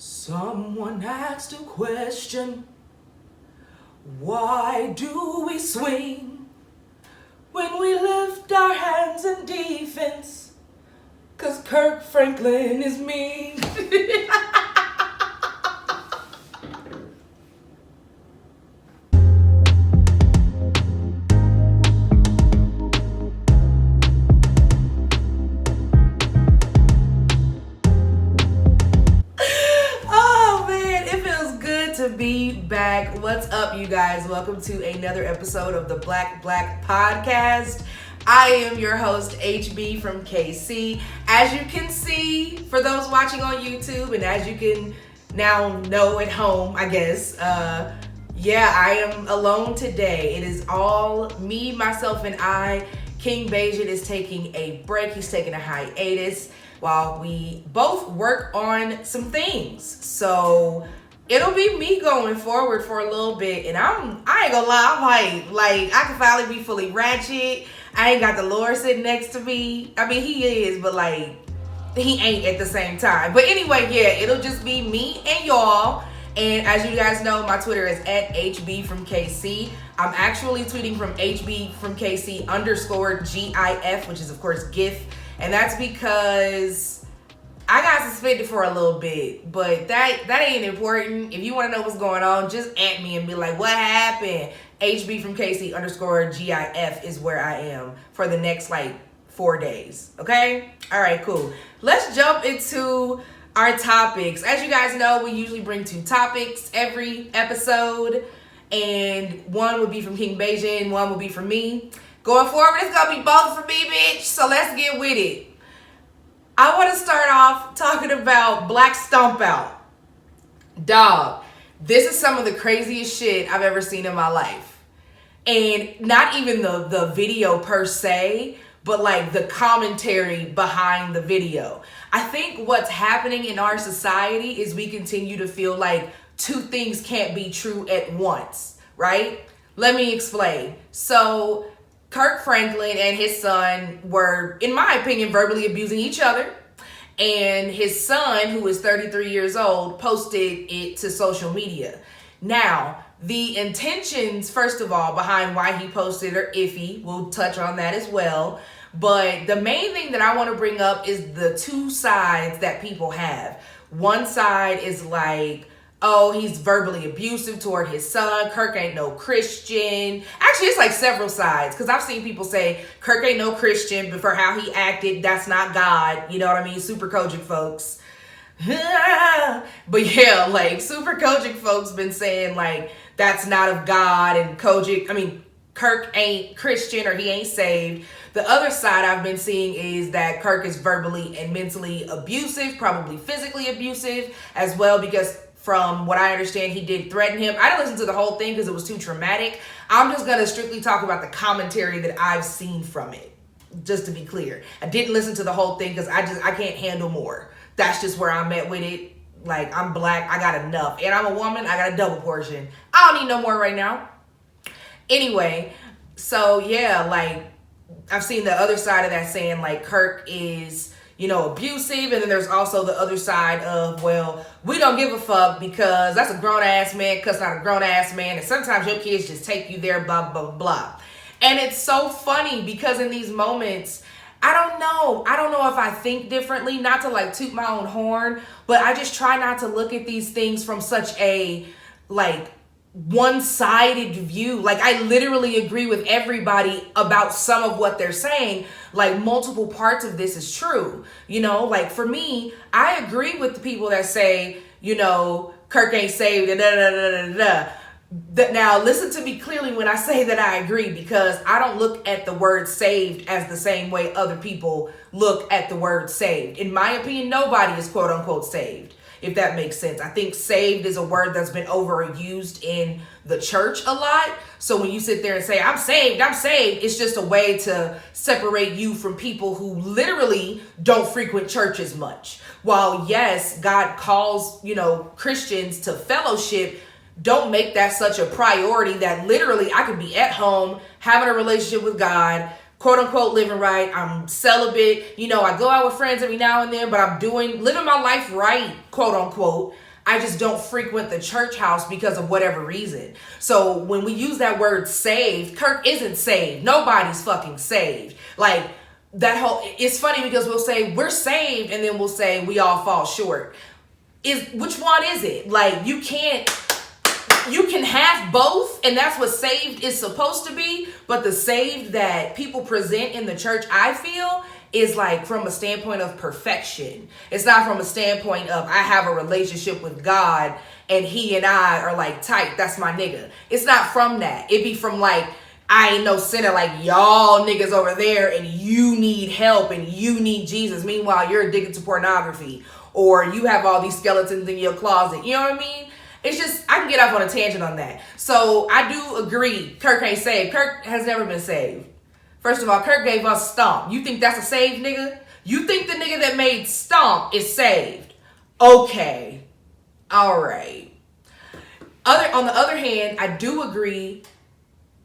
Someone asked a question. Why do we swing when we lift our hands in defense? 'Cause Kirk Franklin is mean. To be back. What's up, you guys? Welcome to another episode of the Black Podcast. I am your host, hbfromkc. As you can see, for those watching on YouTube, and as you can now know at home, I guess, I am alone today. It is all me, myself, and I. King Bajan is taking a break. He's taking a hiatus while we both work on some things. So it'll be me going forward for a little bit, and I ain't gonna lie, I'm like I can finally be fully ratchet. I ain't got the Lord sitting next to me. I mean, he is, but like he ain't at the same time. But anyway, it'll just be me and y'all. And as you guys know, my Twitter is at hbfromkc. I'm actually tweeting from hbfromkc _GIF, which is of course GIF, and that's because I got suspended for a little bit, but that ain't important. If you want to know what's going on, just at me and be like, what happened? hbfromkc _GIF is where I am for the next 4 days. Okay? All right, cool. Let's jump into our topics. As you guys know, we usually bring 2 topics every episode, and one would be from King Bajan, one would be from me. Going forward, it's gonna be both for me, bitch. So let's get with it. I want to start off talking about Black Stomp Out. Dog, this is some of the craziest shit I've ever seen in my life. And not even the video per se, but the commentary behind the video. I think what's happening in our society is we continue to feel like 2 things can't be true at once, right? Let me explain. So Kirk Franklin and his son were, in my opinion, verbally abusing each other. And his son, who is 33 years old, posted it to social media. Now, the intentions, first of all, behind why he posted are iffy. We'll touch on that as well. But the main thing that I want to bring up is the 2 sides that people have. One side is oh, he's verbally abusive toward his son. Kirk ain't no Christian. Actually, it's several sides, because I've seen people say Kirk ain't no Christian, but for how he acted, that's not God. You know what I mean? Super Kojic folks. But Super Kojic folks been saying that's not of God, and Kirk ain't Christian or he ain't saved. The other side I've been seeing is that Kirk is verbally and mentally abusive, probably physically abusive as well, because from what I understand, he did threaten him. I didn't listen to the whole thing because it was too traumatic. I'm just going to strictly talk about the commentary that I've seen from it, just to be clear. I didn't listen to the whole thing because I can't handle more. That's just where I'm at with it. I'm Black, I got enough. And I'm a woman, I got a double portion. I don't need no more right now. Anyway, so I've seen the other side of that saying Kirk is abusive, and then there's also the other side of, well, we don't give a fuck because that's a grown-ass man cussing out a grown-ass man, and sometimes your kids just take you there, blah, blah, blah. And it's so funny because in these moments, I don't know if I think differently, not to toot my own horn, but I just try not to look at these things from such a, one-sided view. I literally agree with everybody about some of what they're saying. Multiple parts of this is true. For me, I agree with the people that say, Kirk ain't saved, da da da da da. Now, listen to me clearly when I say that I agree, because I don't look at the word saved as the same way other people look at the word saved. In my opinion, nobody is quote unquote saved, if that makes sense. I think saved is a word that's been overused in the church a lot. So when you sit there and say, I'm saved, it's just a way to separate you from people who literally don't frequent church as much. While yes, God calls, Christians to fellowship, don't make that such a priority that literally I could be at home having a relationship with God, quote unquote living right. I'm celibate. You know, I go out with friends every now and then, but I'm living my life right, quote unquote. I just don't frequent the church house because of whatever reason. So when we use that word saved, Kirk isn't saved. Nobody's fucking saved. Like, it's funny because we'll say we're saved and then we'll say we all fall short. Which one is it? Like, you can have both, and that's what saved is supposed to be. But the saved that people present in the church, I feel, is like from a standpoint of perfection. It's not from a standpoint of I have a relationship with God and he and I are like tight. That's my nigga. It's not from that. It be from like, I ain't no sinner like y'all niggas over there and you need help and you need Jesus. Meanwhile, you're addicted to pornography or you have all these skeletons in your closet. You know what I mean? It's just, I can get off on a tangent on that. So I do agree, Kirk ain't saved. Kirk has never been saved. First of all, Kirk gave us Stomp. You think that's a saved nigga? You think the nigga that made Stomp is saved? Okay. All right. On the other hand, I do agree.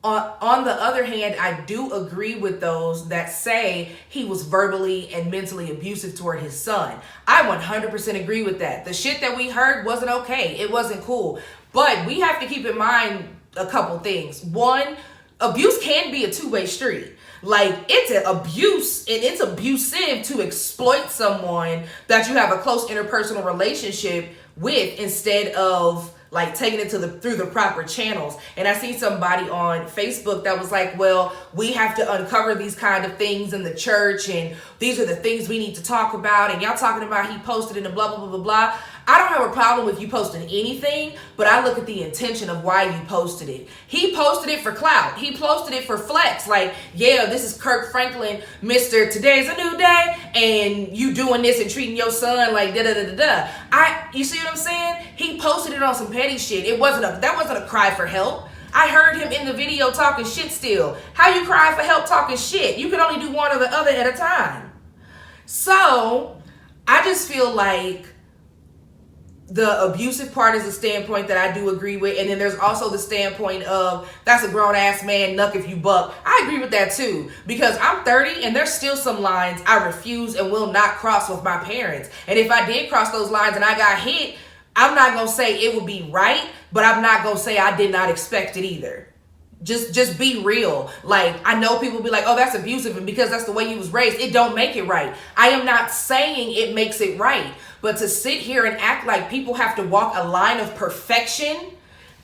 On the other hand, I do agree with those that say he was verbally and mentally abusive toward his son. I 100% agree with that. The shit that we heard wasn't okay. It wasn't cool. But we have to keep in mind a couple things. One, abuse can be a two-way street. Like, it's an abuse and it's abusive to exploit someone that you have a close interpersonal relationship with instead of like taking it through the proper channels. And I see somebody on Facebook that was like, well, we have to uncover these kind of things in the church and these are the things we need to talk about. And y'all talking about he posted in the blah, blah, blah, blah, blah. I don't have a problem with you posting anything, but I look at the intention of why you posted it. He posted it for clout. He posted it for flex. Like, yeah, this is Kirk Franklin, Mr. Today's a New Day, and you doing this and treating your son like da-da-da-da-da. You see what I'm saying? He posted it on some petty shit. That wasn't a cry for help. I heard him in the video talking shit still. How you cry for help talking shit? You can only do one or the other at a time. So, I just feel like the abusive part is a standpoint that I do agree with. And then there's also the standpoint of that's a grown ass man, knuck if you buck. I agree with that too, because I'm 30 and there's still some lines I refuse and will not cross with my parents. And if I did cross those lines and I got hit, I'm not going to say it would be right, but I'm not going to say I did not expect it either. Just be real. Like, I know people be like, oh, that's abusive, and because that's the way you was raised, it don't make it right. I am not saying it makes it right, but to sit here and act like people have to walk a line of perfection,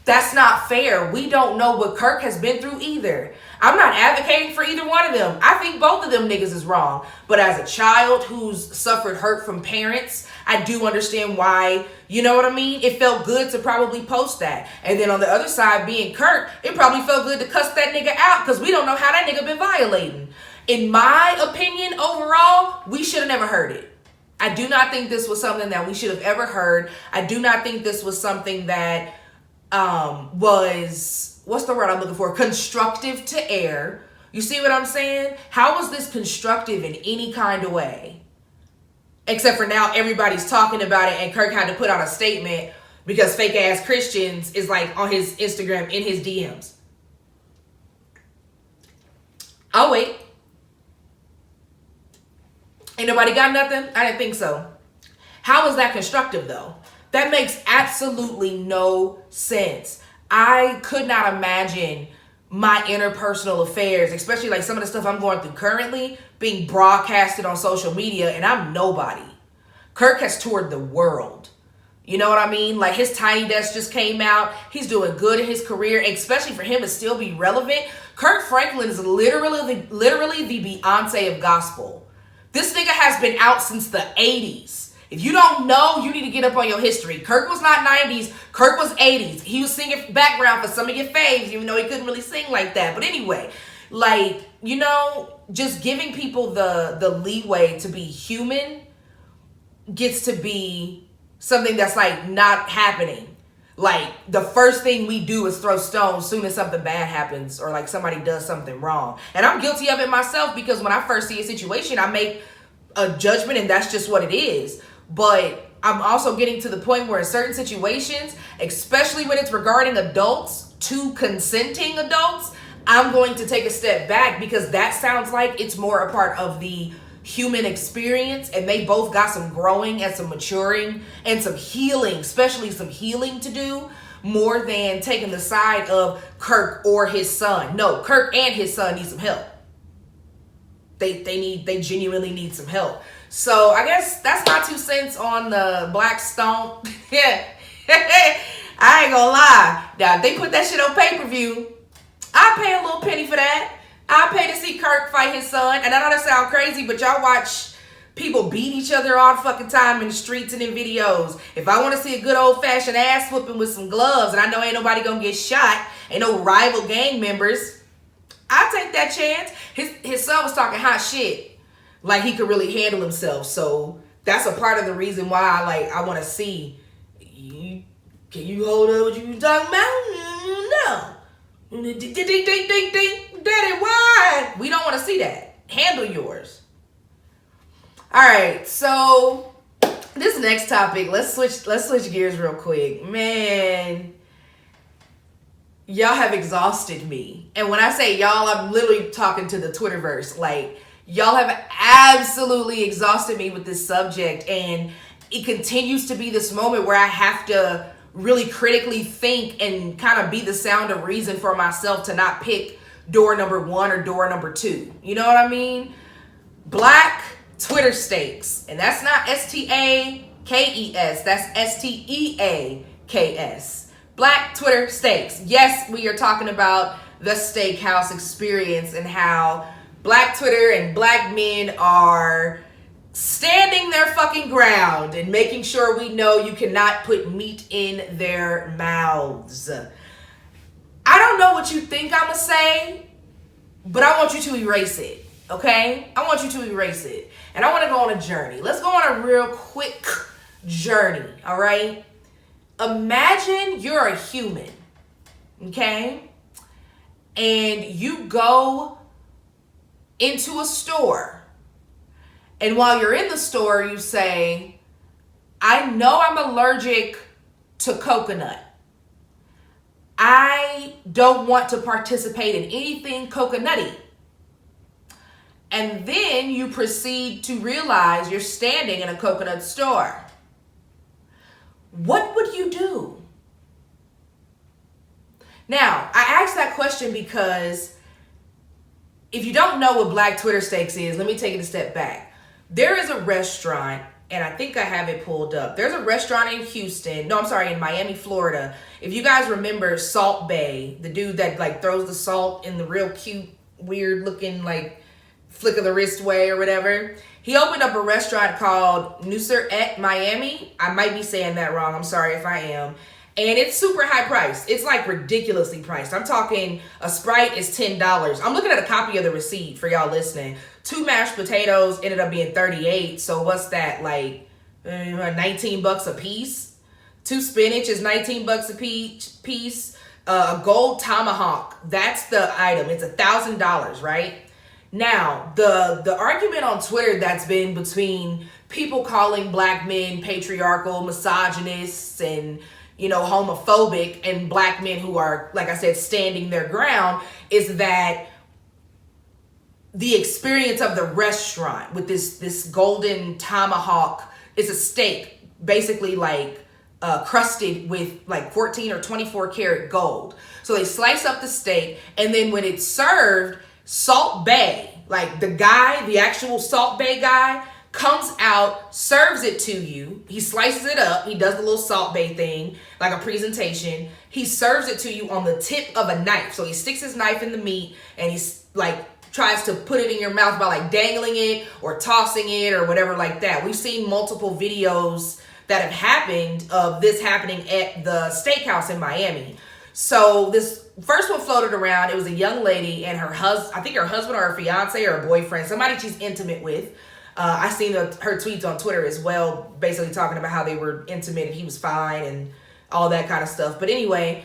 that's not fair. We don't know what Kirk has been through either. I'm not advocating for either one of them. I think both of them niggas is wrong. But as a child who's suffered hurt from parents, I do understand why, you know what I mean? It felt good to probably post that. And then on the other side, being Kirk, it probably felt good to cuss that nigga out because we don't know how that nigga been violating. In my opinion, overall, we should have never heard it. I do not think this was something that we should have ever heard. I do not think this was something that was, what's the word I'm looking for? Constructive to air. You see what I'm saying? How was this constructive in any kind of way? Except for now everybody's talking about it and Kirk had to put out a statement because fake ass Christians is like on his Instagram in his DMs. I'll wait. Ain't nobody got nothing? I didn't think so. How is that constructive though? That makes absolutely no sense. I could not imagine my interpersonal affairs, especially like some of the stuff I'm going through currently, being broadcasted on social media, and I'm nobody. Kirk has toured the world. You know what I mean? Like, his Tiny Desk just came out. He's doing good in his career, especially for him to still be relevant. Kirk Franklin is literally the Beyonce of gospel. This nigga has been out since the 80s. If you don't know, you need to get up on your history. Kirk was not 90s. Kirk was 80s. He was singing background for some of your faves, even though he couldn't really sing like that. But anyway, like, you know, just giving people the leeway to be human gets to be something that's like not happening. Like, the first thing we do is throw stones soon as something bad happens or like somebody does something wrong. And I'm guilty of it myself because when I first see a situation, I make a judgment and that's just what it is. But I'm also getting to the point where in certain situations, especially when it's regarding adults to consenting adults, I'm going to take a step back because that sounds like it's more a part of the human experience, and they both got some growing and some maturing and some healing, especially some healing to do, more than taking the side of Kirk or his son. No, Kirk and his son need some help. They genuinely need some help. So I guess that's my 2 cents on the Black Stomp. Yeah. I ain't gonna lie. Now, if they put that shit on pay-per-view, I pay a little penny for that. I pay to see Kirk fight his son. And I know that sounds crazy, but y'all watch people beat each other all the fucking time in the streets and in videos. If I want to see a good old-fashioned ass whooping with some gloves, and I know ain't nobody gonna get shot, ain't no rival gang members, I'll take that chance. His son was talking hot shit. Like he could really handle himself. So that's a part of the reason why I want to see. Can you hold up what you talking about? No. Ding, ding, ding, ding, ding. Daddy, why? We don't want to see that. Handle yours. All right, so this next topic, let's switch gears real quick. Man, y'all have exhausted me. And when I say y'all, I'm literally talking to the Twitterverse. Like, y'all have absolutely exhausted me with this subject, and it continues to be this moment where I have to really critically think and kind of be the sound of reason for myself to not pick door number 1 or door number 2. You know what I mean? Black Twitter stakes. And that's not STAKES. That's STEAKS. Black Twitter stakes. Yes, we are talking about the steakhouse experience and how Black Twitter and Black men are standing their fucking ground and making sure we know you cannot put meat in their mouths. I don't know what you think I'm gonna say, but I want you to erase it, okay? I want you to erase it. And I want to go on a journey. Let's go on a real quick journey, all right? Imagine you're a human, okay? And you go into a store. And while you're in the store, you say, I know I'm allergic to coconut. I don't want to participate in anything coconutty. And then you proceed to realize you're standing in a coconut store. What would you do? Now, I asked that question because if you don't know what Black Twitter Steaks is, let me take it a step back. There is a restaurant, and I think I have it pulled up. There's a restaurant in in Miami, Florida. If you guys remember Salt Bae, the dude that throws the salt in the real cute, weird looking flick of the wrist way or whatever. He opened up a restaurant called Nusser et Miami. I might be saying that wrong. I'm sorry if I am. And it's super high priced. It's ridiculously priced. I'm talking a Sprite is $10. I'm looking at a copy of the receipt for y'all listening. 2 mashed potatoes ended up being $38. So what's that? $19 a piece? 2 spinach is $19 a piece. A gold tomahawk. That's the item. It's $1,000, right? Now, the argument on Twitter that's been between people calling Black men patriarchal, misogynists, and homophobic, and Black men who are, like I said, standing their ground, is that the experience of the restaurant with this golden tomahawk is a steak, basically crusted with 14 or 24 karat gold. So they slice up the steak, and then when it's served, Salt Bae, the actual Salt Bae guy, comes out, serves it to you. He slices it up. He does the little Salt Bae thing, like a presentation. He serves it to you on the tip of a knife. So he sticks his knife in the meat, and he's tries to put it in your mouth by dangling it or tossing it or whatever like that. We've seen multiple videos that have happened of this happening at the steakhouse in Miami. So this first one floated around. It was a young lady and her husband, I think her husband or her fiance or her boyfriend, somebody she's intimate with. I seen her tweets on Twitter as well, basically talking about how they were intimate and he was fine and all that kind of stuff. But anyway,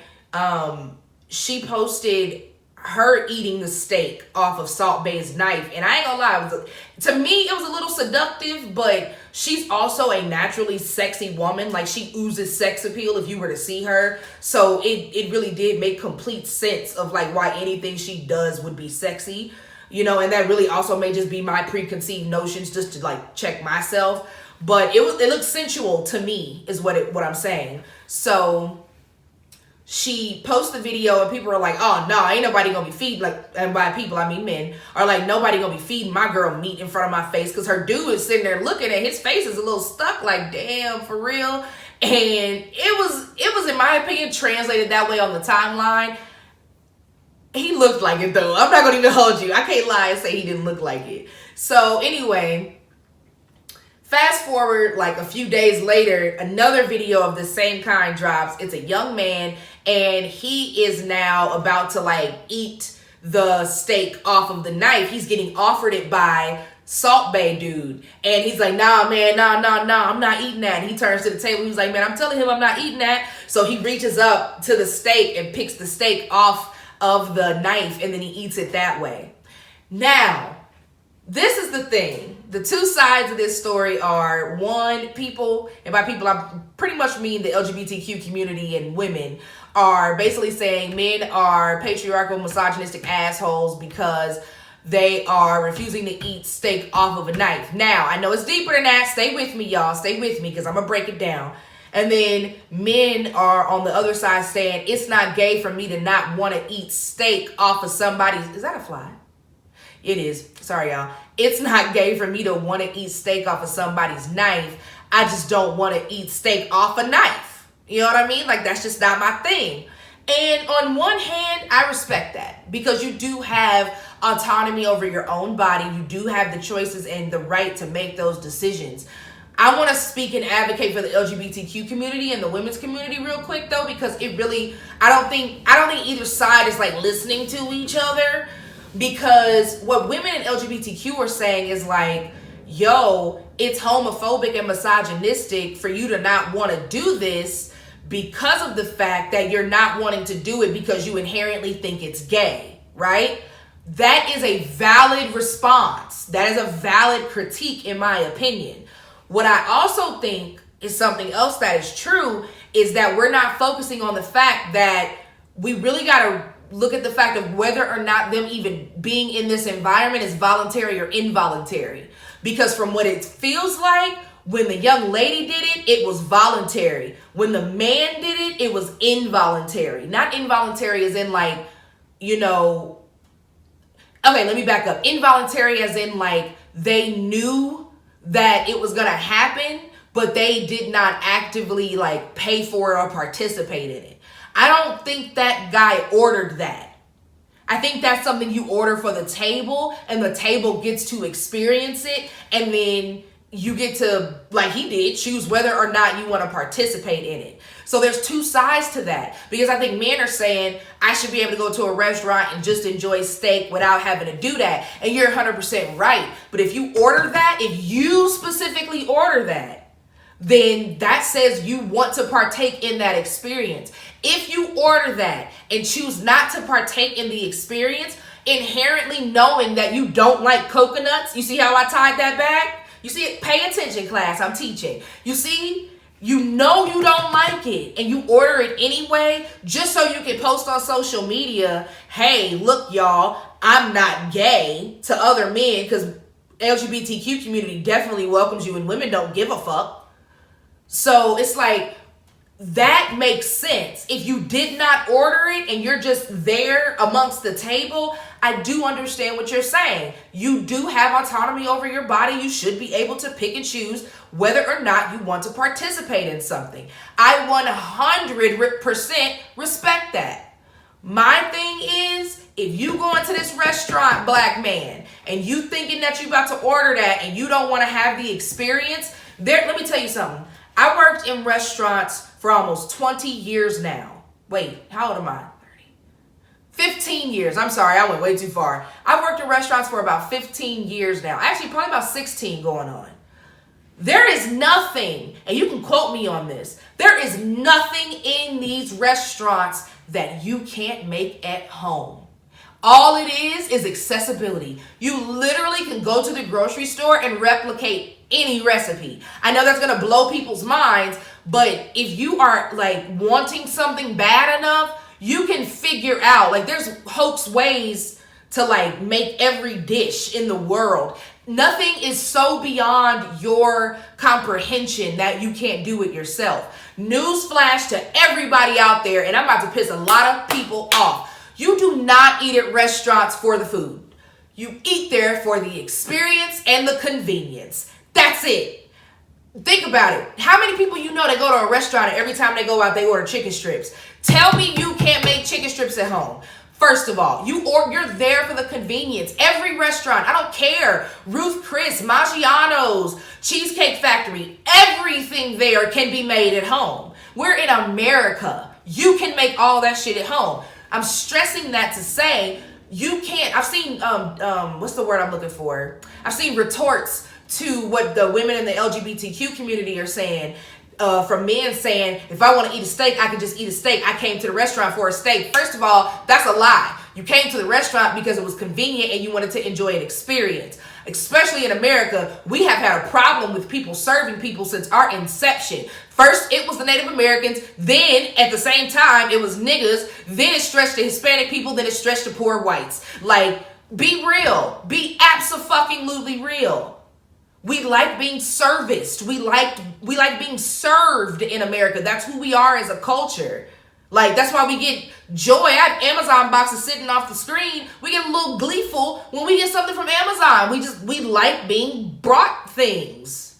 she posted her eating the steak off of Salt Bae's knife. And I ain't gonna lie, to me, it was a little seductive, but she's also a naturally sexy woman. Like, she oozes sex appeal if you were to see her. So it really did make complete sense of like why anything she does would be sexy, you know, and that really also may just be my preconceived notions just to like check myself. But it looked sensual to me is what I'm saying. So she posts the video and people are like, oh no, ain't nobody gonna be feeding, like, and by people I mean men, are like, nobody gonna be feeding my girl meat in front of my face, because her dude is sitting there looking at his face is a little stuck, like, damn, for real. And it was in my opinion translated that way on the timeline. He looked like it though. I'm not gonna even hold you. I can't lie and say he didn't look like it. So anyway, fast forward like a few days later, another video of the same kind drops. It's a young man and he is now about to like eat the steak off of the knife. He's getting offered it by Salt Bae dude. And he's like, nah, man, nah, I'm not eating that. And he turns to the table. He's like, man, I'm telling him I'm not eating that. So he reaches up to the steak and picks the steak off of the knife and then he eats it that way. Now, this is the thing. The two sides of this story are, one, people, and by people I pretty much mean the LGBTQ community and women, are basically saying men are patriarchal, misogynistic assholes because they are refusing to eat steak off of a knife. Now, I know it's deeper than that. Stay with me, y'all. Stay with me because I'm going to break it down. And then men are on the other side saying it's not gay for me to not want to eat steak off of somebody's... Is that a fly? It is. Sorry, y'all. It's not gay for me to want to eat steak off of somebody's knife. I just don't want to eat steak off a knife. You know what I mean? Like, that's just not my thing. And on one hand, I respect that because you do have autonomy over your own body. You do have the choices and the right to make those decisions. I want to speak and advocate for the LGBTQ community and the women's community real quick though, because it really, I don't think either side is like listening to each other. Because what women in LGBTQ are saying is like, yo, it's homophobic and misogynistic for you to not want to do this because of the fact that you're not wanting to do it because you inherently think it's gay, right? That is a valid response. That is a valid critique in my opinion. What I also think is something else that is true is that we're not focusing on the fact that we really got to look at the fact of whether or not them even being in this environment is voluntary or involuntary. Because from what it feels like, when the young lady did it, it was voluntary. When the man did it, it was involuntary. Not involuntary as in like, you know, okay, let me back up. Involuntary as in like they knew that it was going to happen, but they did not actively like pay for it or participate in it. I don't think that guy ordered that. I think that's something you order for the table and the table gets to experience it. And then you get to, like he did, choose whether or not you want to participate in it. So there's two sides to that, because I think men are saying I should be able to go to a restaurant and just enjoy steak without having to do that. And you're 100% right. But if you order that, if you specifically order that, then that says you want to partake in that experience. If you order that and choose not to partake in the experience, inherently knowing that you don't like coconuts, you see how I tied that back? You see it? Pay attention, class. I'm teaching. You see, you know you don't like it and you order it anyway just so you can post on social media, hey, look, y'all, I'm not gay to other men, because LGBTQ community definitely welcomes you and women don't give a fuck. So it's like, that makes sense. If you did not order it and you're just there amongst the table, I do understand what you're saying. You do have autonomy over your body. You should be able to pick and choose whether or not you want to participate in something. I 100% respect that. My thing is, if you go into this restaurant, black man, and you thinking that you about to order that and you don't want to have the experience, let me tell you something. I worked in restaurants for almost 20 years now. Wait, how old am I? 15 years. I'm sorry, I went way too far. I've worked in restaurants for about 15 years now. Actually, probably about 16 going on. There is nothing, and you can quote me on this, there is nothing in these restaurants that you can't make at home. All it is accessibility. You literally can go to the grocery store and replicate any recipe. I know that's gonna blow people's minds, but if you are like wanting something bad enough, you can figure out, like, there's hoax ways to like make every dish in the world. Nothing is so beyond your comprehension that you can't do it yourself. Newsflash to everybody out there, and I'm about to piss a lot of people off. You do not eat at restaurants for the food. You eat there for the experience and the convenience. That's it. Think about it. How many people you know that go to a restaurant and every time they go out, they order chicken strips? Tell me you can't make chicken strips at home. First of all, you're there for the convenience. Every restaurant, I don't care, Ruth Chris, Maggiano's, Cheesecake Factory, everything there can be made at home. We're in America. You can make all that shit at home. I'm stressing that to say you can't. I've seen, what's the word I'm looking for? I've seen retorts to what the women in the LGBTQ community are saying. From men saying, if I want to eat a steak, I can just eat a steak. I came to the restaurant for a steak. First of all, that's a lie. You came to the restaurant because it was convenient and you wanted to enjoy an experience. Especially in America, we have had a problem with people serving people since our inception. First, it was the Native Americans. Then, at the same time, it was niggas. Then it stretched to Hispanic people. Then it stretched to poor whites. Like, be real. Be abso-fucking-lutely real. We like being serviced. We like being served in America. That's who we are as a culture. Like, that's why we get joy. I have Amazon boxes sitting off the screen. We get a little gleeful when we get something from Amazon. We like being brought things.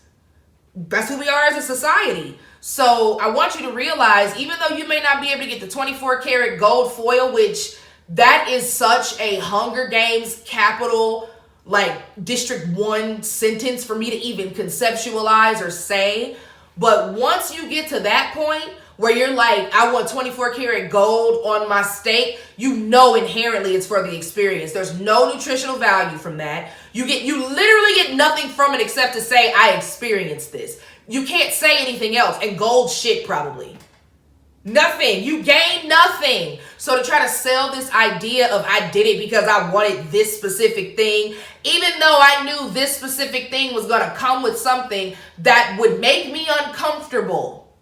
That's who we are as a society. So I want you to realize, even though you may not be able to get the 24 karat gold foil, which that is such a Hunger Games capital, like District 1 sentence for me to even conceptualize or say. But once you get to that point where you're like, I want 24 karat gold on my steak, you know inherently it's for the experience. There's no nutritional value from that. You literally get nothing from it except to say, I experienced this. You can't say anything else. And gold shit probably. Nothing. You gain nothing. So to try to sell this idea of I did it because I wanted this specific thing, even though I knew this specific thing was going to come with something that would make me uncomfortable,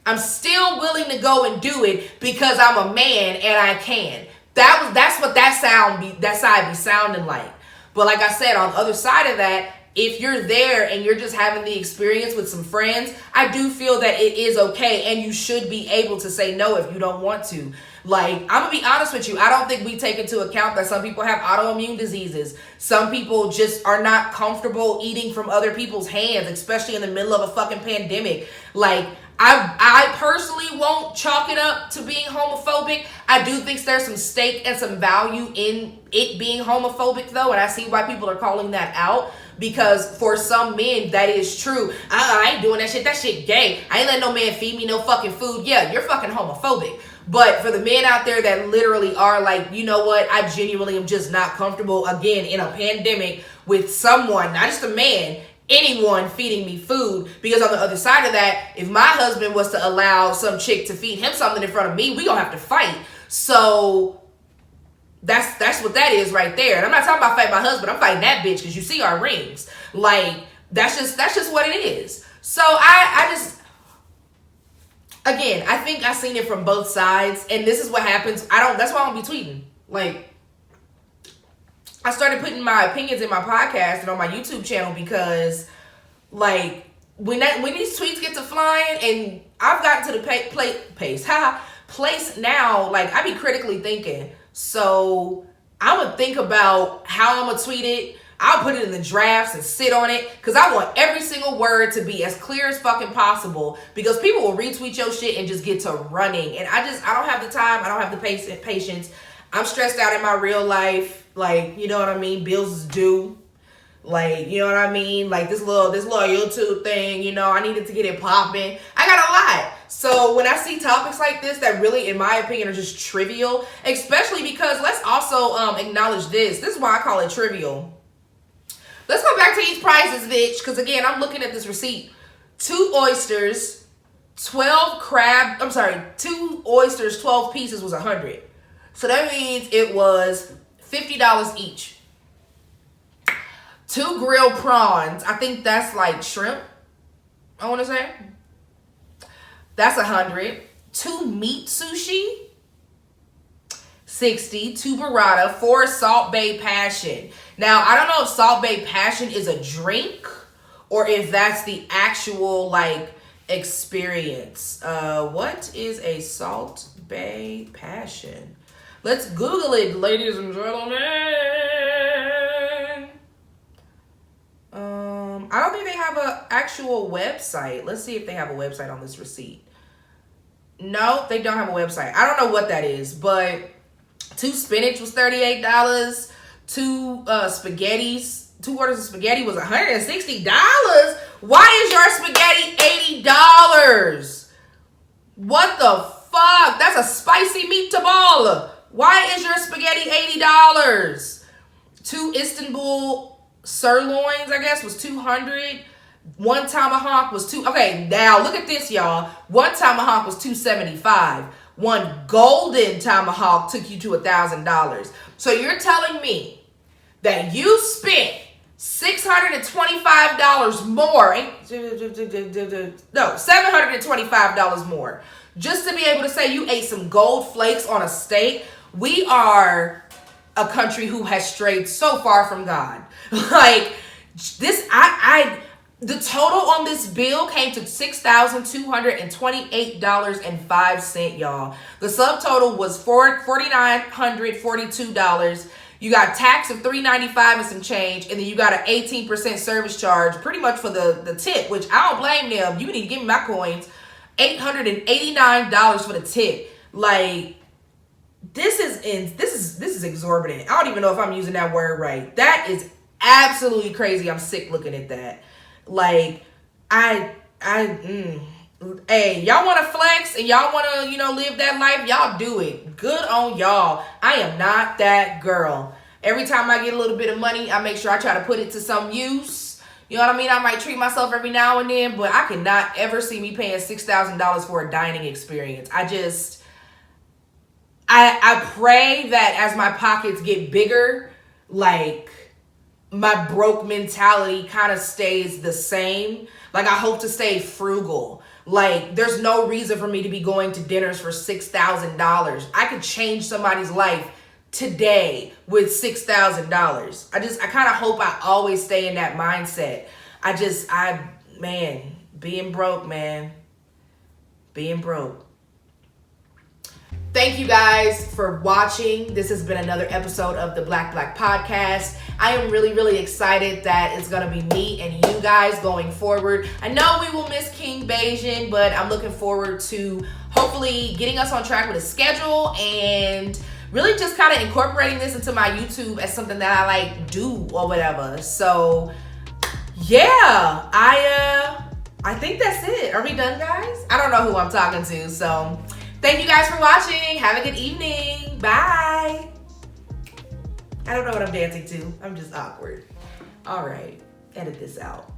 I'm still willing to go and do it because I'm a man and I can. That's what that side be sounding like. But like I said, on the other side of that, if you're there and you're just having the experience with some friends, I do feel that it is okay and you should be able to say no if you don't want to. Like, I'm gonna be honest with you, I don't think we take into account that some people have autoimmune diseases. Some people just are not comfortable eating from other people's hands, especially in the middle of a fucking pandemic. Like, I personally won't chalk it up to being homophobic. I do think there's some stake and some value in it being homophobic though, and I see why people are calling that out. Because for some men, that is true. I ain't doing that shit. That shit gay. I ain't letting no man feed me no fucking food. Yeah, you're fucking homophobic. But for the men out there that literally are like, you know what? I genuinely am just not comfortable, again, in a pandemic with someone, not just a man, anyone feeding me food. Because on the other side of that, if my husband was to allow some chick to feed him something in front of me, we gonna have to fight. So that's what that is right there. And I'm not talking about fighting my husband. I'm fighting that bitch because you see our rings. Like, that's just what it is. So I just, again, I think I've seen it from both sides. And this is what happens. That's why I don't be tweeting. Like, I started putting my opinions in my podcast and on my YouTube channel because, like, when these tweets get to flying, and I've gotten to the place now, like, I be critically thinking. So I would think about how I'm going to tweet it. I'll put it in the drafts and sit on it because I want every single word to be as clear as fucking possible, because people will retweet your shit and just get to running. And I don't have the time. I don't have the patience. I'm stressed out in my real life. Like, you know what I mean? Bills is due. Like, you know what I mean? Like this little YouTube thing, you know, I needed to get it popping. I got a lot. So when I see topics like this that really, in my opinion, are just trivial, especially because let's also acknowledge this. This is why I call it trivial. Let's go back to these prices, bitch. Because again, I'm looking at this receipt. 2 oysters, 12 oysters, 12 pieces was $100. So that means it was $50 each. 2 grilled prawns. I think that's like shrimp, I want to say. That's $100. 2 meat sushi, $60. 2 burrata. 4 Salt Bae Passion. Now, I don't know if Salt Bae Passion is a drink or if that's the actual like experience. What is a Salt Bae Passion? Let's Google it, ladies and gentlemen. I don't think they have an actual website. Let's see if they have a website on this receipt. No, they don't have a website. I don't know what that is, but 2 spinach was $38. 2 spaghettis, 2 orders of spaghetti was $160. Why is your spaghetti $80? What the fuck? That's a spicy meatball. Why is your spaghetti $80? 2 Istanbul sirloins, I guess, was $200. 1 tomahawk was okay, now look at this, y'all. 1 tomahawk was $275. 1 golden tomahawk took you to $1,000. So you're telling me that you spent $625 more, no, $725 more, just to be able to say you ate some gold flakes on a steak? We are a country who has strayed so far from God. Like this, the total on this bill came to $6,228.05, y'all. The subtotal was $4,942. You got tax of $395 and some change, and then you got an 18% service charge, pretty much for the tip, which I don't blame them. You need to give me my coins. $889 for the tip. Like, this is exorbitant. I don't even know if I'm using that word right. That is absolutely crazy. I'm sick looking at that. Like, hey, y'all want to flex and y'all want to, live that life, y'all do it. Good on y'all. I am not that girl. Every time I get a little bit of money, I make sure I try to put it to some use. You know what I mean? I might treat myself every now and then, but I cannot ever see me paying $6,000 for a dining experience. I pray that as my pockets get bigger, like, my broke mentality kind of stays the same. Like, I hope to stay frugal. Like, there's no reason for me to be going to dinners for $6,000. I could change somebody's life today with $6,000. I kind of hope I always stay in that mindset. Being broke, man. Being broke. Thank you guys for watching. This has been another episode of the Black Podcast. I am really, really excited that it's going to be me and you guys going forward. I know we will miss King Beijing, but I'm looking forward to hopefully getting us on track with a schedule and really just kind of incorporating this into my YouTube as something that I like do or whatever. So yeah, I think that's it. Are we done, guys? I don't know who I'm talking to, so thank you guys for watching. Have a good evening. Bye. I don't know what I'm dancing to. I'm just awkward. All right. Edit this out.